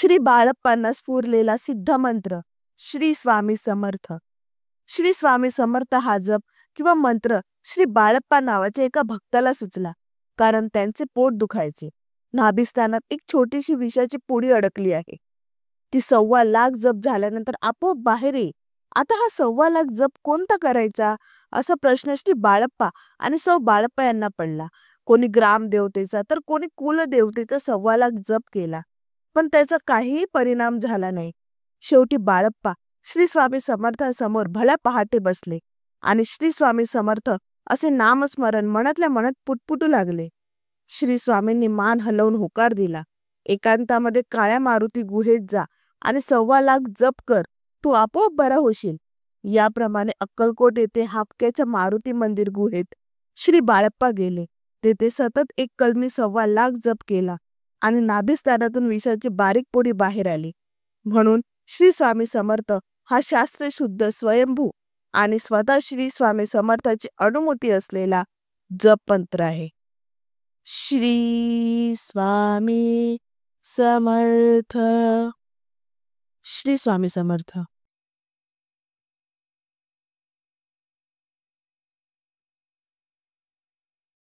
श्री बाळप्पांना स्फुरलेला सिद्ध मंत्र श्री स्वामी समर्थ. श्री स्वामी समर्थ हा जप किंवा मंत्र श्री बाळप्पा नावाच्या एका भक्ताला सुचला, कारण त्यांचे पोट दुखायचे. नाभिस्थानात एक छोटीशी विषाची पुडी अडकली आहे. ती 1,15,00,000 जप झाल्यानंतर आपोआप बाहेर येईल. आता हा 1,15,00,000 जप कोणता करायचा, असा प्रश्न श्री बाळप्पा आणि सौ बाळप्पा यांना पडला. कोणी ग्रामदेवतेचा तर कोणी कुलदेवतेचा 1,15,00,000 जप केला, पण त्याचा काहीही परिणाम झाला नाही. शेवटी बाळप्पा श्री स्वामी समर्थांसमोर भल्या पहाटे बसले आणि श्री स्वामी समर्थ असे नामस्मरण मनातल्या मनात पुटपुटू लागले. श्री स्वामींनी मान हलवून होकार दिला, एकांतामध्ये काळ्या मारुती गुहेत जा आणि 1,15,00,000 जप कर, तू आपोआप बरा होशील. याप्रमाणे अक्कलकोट येथे हापक्याच्या मारुती मंदिर गुहेत श्री बाळप्पा गेले. तेथे सतत एक कलमी 1,15,00,000 जप केला आणि नाभिस्थानातून विषाची बारीक पोळी बाहेर आली. म्हणून श्री स्वामी समर्थ हा शास्त्रशुद्ध, स्वयंभू आणि स्वतः श्री स्वामी समर्थाची अनुमती असलेला जप मंत्र आहे. श्री स्वामी समर्थ. श्री स्वामी समर्थ.